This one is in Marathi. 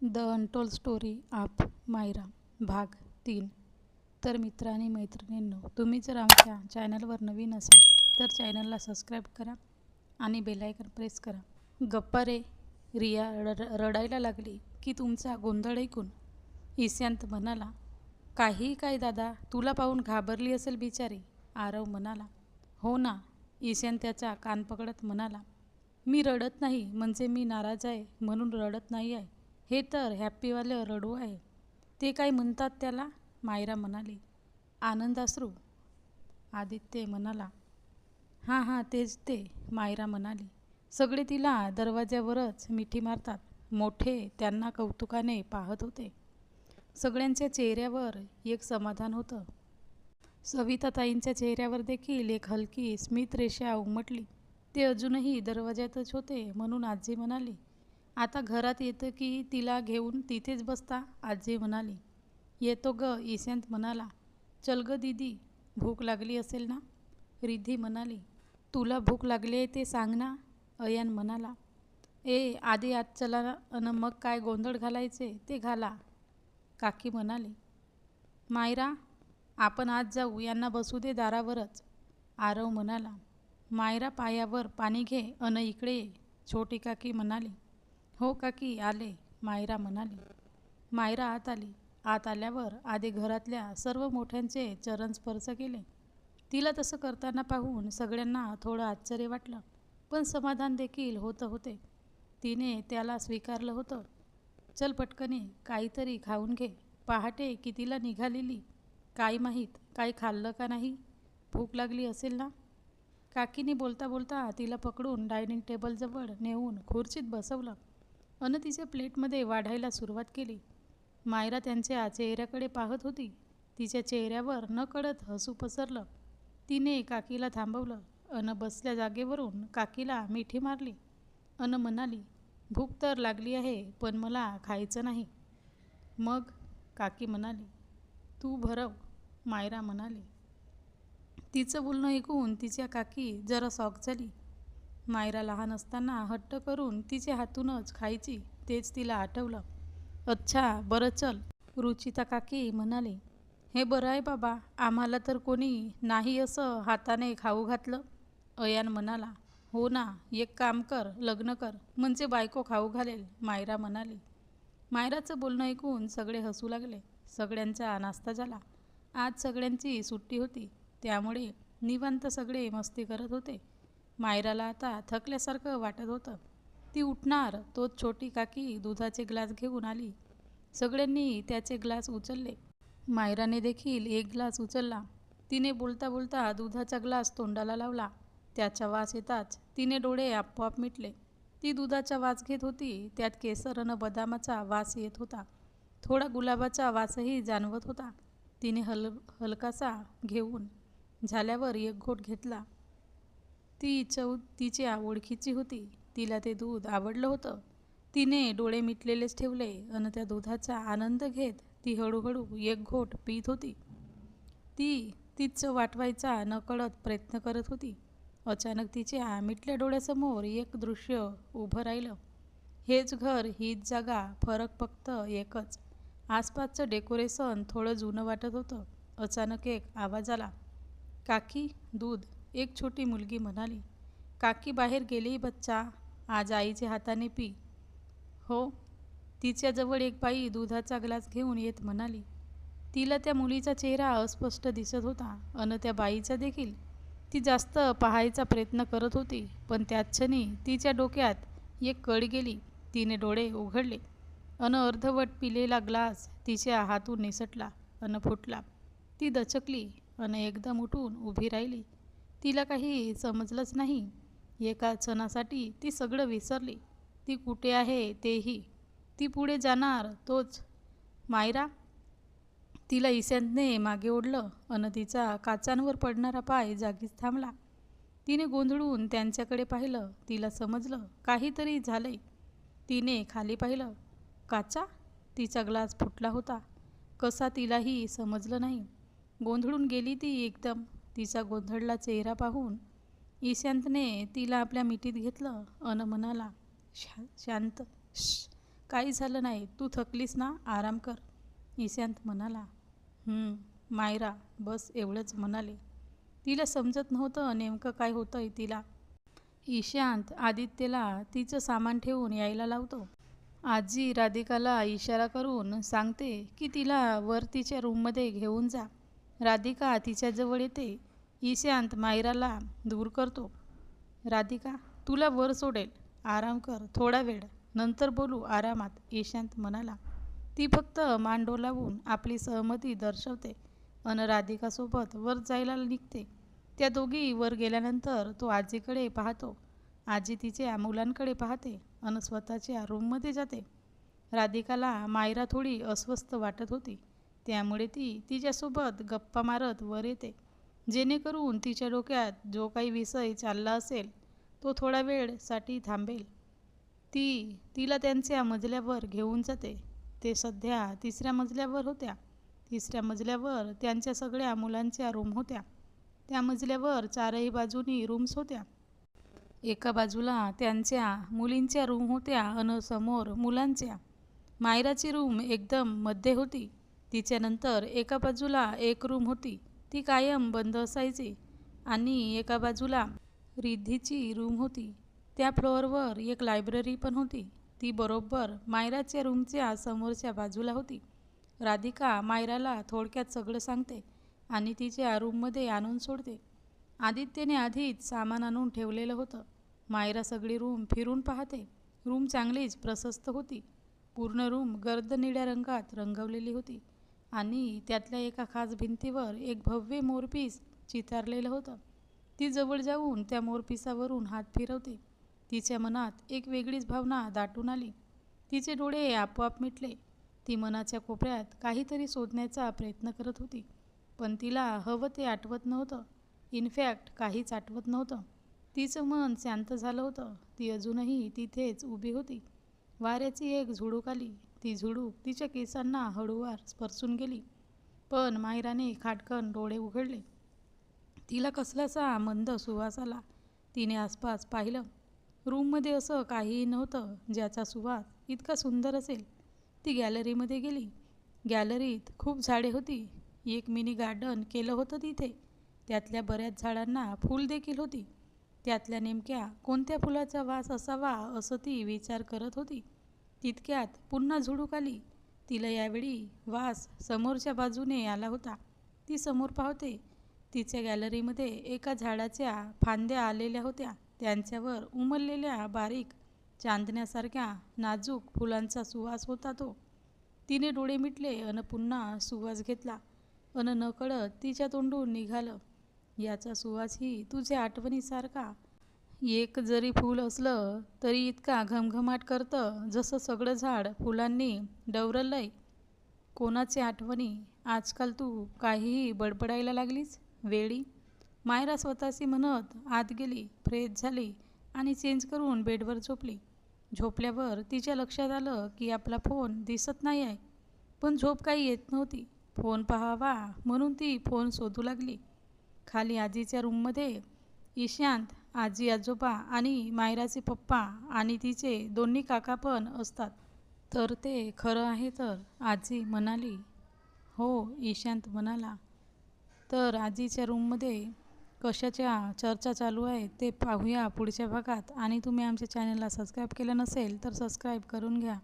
The untold story of Myra भाग 3. तर मित्र आणि मैत्रिणींनो, तुम्ही जर आमच्या चॅनलवर नवीन असाल तर चॅनलला सबस्क्राईब करा आणि बेलायकन प्रेस करा. गप्पा रे. रिया रडायला लागली की तुमचा गोंधळ ऐकून ईशांत म्हणाला, काही काय दादा, तुला पाहून घाबरली असेल बिचारी. आरव म्हणाला, हो ना. ईशांत त्याचा कान पकडत म्हणाला, मी रडत नाही म्हणजे मी नाराज आहे म्हणून रडत नाही आहे. हे तर हॅप्पीवालं रडू आहे. ते काय म्हणतात त्याला? मायरा म्हणाली, आनंदाश्रू. आदित्य म्हणाला, हां हां तेच ते. मायरा म्हणाली, सगळे तिला दरवाज्यावरच मिठी मारतात. मोठे त्यांना कौतुकाने पाहत होते. सगळ्यांच्या चेहऱ्यावर एक समाधान होतं. सविताताईंच्या चेहऱ्यावर देखील एक हलकी स्मितरेषा उमटली. ते अजूनही दरवाज्यातच होते म्हणून आजी म्हणाली, आता घरात येतं की तिला घेऊन तिथेच बसता? आजी म्हणाली, येतो ग. ईशांत म्हणाला, चल ग दीदी, भूक लागली असेल ना? रिद्धी म्हणाली, तुला भूक लागली आहे ते सांग ना. अयान म्हणाला, आधी आत चला अन मग काय गोंधळ घालायचे ते घाला. काकी म्हणाली, मायरा, आपण आज जाऊ, यांना बसू दे दारावरच. आरव म्हणाला, मायरा पायावर पाणी घे अन इकडे ये. छोटी काकी म्हणाली, हो काकी आले. मायरा म्हणाली. मायरा आत आली. आत आल्यावर आधी घरातल्या सर्व मोठ्यांचे चरण स्पर्श केले. तिला तसं करताना पाहून सगळ्यांना थोडं आश्चर्य वाटलं, पण समाधान देखील होते. तिने त्याला स्वीकारलं होतं. चल पटकने काहीतरी खाऊन घे. पहाटे कितीला निघालेली काय माहीत, काही खाल्लं का नाही? भूक लागली असेल ना? काकीने बोलता बोलता तिला पकडून डायनिंग टेबलजवळ नेऊन खुर्चीत बसवलं अन तिच्या प्लेटमध्ये वाढायला सुरुवात केली. मायरा त्यांच्या चेहऱ्याकडे पाहत होती. तिच्या चेहऱ्यावर नकळत हसू पसरलं. तिने काकीला थांबवलं अन बसल्या जागेवरून काकीला मिठी मारली अन म्हणाली, भूक तर लागली आहे पण मला खायचं नाही. मग? काकी म्हणाली, तू भरव. मायरा म्हणाली. तिचं बोलणं ऐकून तिच्या काकी जरा शॉक झाली. मायरा लहान असताना हट्ट करून तिच्या हातूनच खायची, तेच तिला आठवलं. अच्छा बरं चल. रुचिता काकी म्हणाली, हे बरं आहे बाबा, आम्हाला तर कोणी नाही असं हाताने खाऊ घातलं. अयान म्हणाला, हो ना, एक काम कर, लग्न कर, म्हणजे बायको खाऊ घालेल. मायरा म्हणाली. मायराचं बोलणं ऐकून सगळे हसू लागले. सगळ्यांचा नाश्ता झाला. आज सगळ्यांची सुट्टी होती, त्यामुळे निवांत सगळे मस्ती करत होते. मायराला आता थकल्यासारखं वाटत होतं. ती उठणार तोच छोटी काकी दुधाचे ग्लास घेऊन आली. सगळ्यांनी त्याचे ग्लास उचलले. मायराने देखील एक ग्लास उचलला. तिने बोलता बोलता दुधाचा ग्लास तोंडाला लावला. त्याचा वास येताच तिने डोळे आपोआप मिटले. ती दुधाचा वास घेत होती. त्यात केसर अन बदामाचा वास येत होता. थोडा गुलाबाचा वासही जाणवत होता. तिने हलकासा घेऊन झाल्यावर एक घोट घेतला. ती चव तिच्या ओळखीची होती. तिला ते दूध आवडलं होतं. तिने डोळे मिटलेलेच ठेवले अन त्या दुधाचा आनंद घेत ती हळूहळू एक घोट पीत होती. तीच चव वाटवायचा नकळत प्रयत्न करत होती. अचानक तिच्या मिटल्या डोळ्यासमोर एक दृश्य उभं राहिलं. हेच घर, हीच जागा, फरक फक्त एकच. आसपासचं डेकोरेशन थोडं जुनं वाटत होतं. अचानक एक आवाज आला, काकी दूध. एक छोटी मुलगी म्हणाली. काकी बाहेर गेली बच्चा, आज आईच्या हाताने पी. हो. तिच्याजवळ एक बाई दुधाचा ग्लास घेऊन येत म्हणाली. तिला त्या मुलीचा चेहरा अस्पष्ट दिसत होता अन त्या बाईचा देखील. ती जास्त पाहायचा प्रयत्न करत होती, पण त्याच क्षणी तिच्या डोक्यात एक कळ गेली. तिने डोळे उघडले अन अर्धवट पिलेला ग्लास तिच्या हातून निसटला अन फुटला. ती दचकली अन एकदम उठून उभी राहिली. तिला काही समजलंच नाही. एका क्षणासाठी ती सगळं विसरली. ती कुठे आहे तेही. ती पुढे जाणार तोच मायरा. तिला ईशांतने मागे ओढलं अन तिचा काचांवर पडणारा पाय जागीच थांबला. तिने गोंधळून त्यांच्याकडे पाहिलं. तिला समजलं काहीतरी झालंय. तिने खाली पाहिलं. काचा? तिचा ग्लास फुटला होता. कसा तिलाही समजलं नाही. गोंधळून गेली ती एकदम. तिचा गोंधळला चेहरा पाहून ईशांतने तिला आपल्या मिठीत घेतलं अन म्हणाला, शांत. काही झालं नाही, तू थकलीस ना, आराम कर, ईशांत म्हणाला. मायरा बस एवढंच म्हणाले. तिला समजत नव्हतं नेमकं काय होतंय तिला. ईशांत आदित्यला तिचं सामान ठेवून यायला लावतो. आजी राधिकाला इशारा करून सांगते की तिला वर तिच्या रूममध्ये घेऊन जा. राधिका तिच्याजवळ येते. ईशांत मायराला दूर करतो. राधिका, तुला वर सोडेल, आराम कर थोडा वेळ, नंतर बोलू आरामात, ईशांत म्हणाला. ती फक्त मान डोलावून आपली सहमती दर्शवते अन राधिकासोबत वर जायला निघते. त्या दोघी वर गेल्यानंतर तो आजीकडे पाहतो. आजी तिच्या मुलांकडे पाहते अन स्वतःच्या रूममध्ये जाते. राधिकाला मायरा थोडी अस्वस्थ वाटत होती, त्यामुळे ती तिच्यासोबत गप्पा मारत वर येते, जेणेकरून तिच्या डोक्यात जो काही विषय चालला असेल तो थोडा वेळसाठी थांबेल. ती तिला त्यांच्या मजल्यावर घेऊन जाते. ते सध्या 3ऱ्या मजल्यावर होत्या. 3ऱ्या मजल्यावर त्यांच्या सगळ्या मुलांच्या रूम होत्या. त्या मजल्यावर 4ही बाजूनी रूम्स होत्या. एका बाजूला त्यांच्या मुलींच्या रूम होत्या अन समोर मुलांच्या. मायराची रूम एकदम मध्ये होती. तिच्यानंतर एका बाजूला एक रूम होती, ती कायम बंद असायची. आणि एका बाजूला रिद्धीची रूम होती. त्या फ्लोअरवर एक लायब्ररी पण होती. ती बरोबर मायराच्या रूमच्या समोरच्या बाजूला होती. राधिका मायराला थोडक्यात सगळं सांगते आणि तिच्या रूममध्ये आणून सोडते. आदित्यने आधीच सामान आणून ठेवलेलं होतं. मायरा सगळी रूम फिरून पाहते. रूम चांगलीच प्रशस्त होती. पूर्ण रूम गर्द निळ्या रंगात रंगवलेली होती आणि त्यातल्या एका खास भिंतीवर एक भव्य मोरपीस चितारलेलं होतं. ती जवळ जाऊन त्या मोरपिसावरून हात फिरवते. तिच्या मनात एक वेगळीच भावना दाटून आली. तिचे डोळे आपोआप मिटले. ती मनाच्या कोपऱ्यात काहीतरी शोधण्याचा प्रयत्न करत होती, पण तिला हवं ते आठवत नव्हतं. इनफॅक्ट काहीच आठवत नव्हतं. तिचं मन शांत झालं होतं. ती अजूनही तिथेच उभी होती. वाऱ्याची एक झुळूक आली. ती झुळूक तिच्या केसांना हळूवार स्पर्शून गेली. पण मायराने खाटकन डोळे उघडले. तिला कसलासा मंद सुवास आला. तिने आसपास पाहिलं. रूममध्ये असं काहीही नव्हतं ज्याचा सुवास इतका सुंदर असेल. ती गॅलरीमध्ये गेली. गॅलरीत खूप झाडे होती. एक मिनी गार्डन केलं होतं तिथे. त्यातल्या बऱ्याच झाडांना फूल देखील होती. त्यातल्या नेमक्या कोणत्या फुलाचा वास असावा असं ती विचार करत होती. तितक्यात पुन्हा झुळूक आली. तिला यावेळी वास समोरच्या बाजूने आला होता. ती समोर पाहते. तिच्या गॅलरीमध्ये एका झाडाच्या फांद्या आलेल्या होत्या. त्यांच्यावर उमललेल्या बारीक चांदण्यासारख्या नाजूक फुलांचा सुवास होता तो. तिने डोळे मिटले अन पुन्हा सुवास घेतला अन नकळत तिच्या तोंडून निघालं, याचा सुवासही तुझ्या आठवणीसारखा. एक जरी फूल असलं तरी इतका घमघमाट करतं जसं सगळं झाड फुलांनी डवरलंय. कोणाचे आठवणी? आजकाल तू काहीही बडबडायला लागलीस वेडी, मायरा स्वतःशी म्हणत आत गेली, फ्रेश झाली आणि चेंज करून बेडवर झोपली. झोपल्यावर तिच्या लक्षात आलं की आपला फोन दिसत नाही आहे. पण झोप काही येत नव्हती. फोन पाहावा म्हणून ती फोन शोधू लागली. खाली आजीच्या रूममध्ये ईशांत, आजी आजोबा आणि मायराचे पप्पा आणि तिचे दोन्ही काका पण असतात. तर ते खरं आहे तर, आजी म्हणाली. हो, ईशांत म्हणाला. तर आजीच्या रूममध्ये कशाच्या चर्चा चालू आहे ते पाहूया पुढच्या भागात. आणि तुम्ही आमच्या चॅनलला सबस्क्राईब केलं नसेल तर सबस्क्राईब करून घ्या.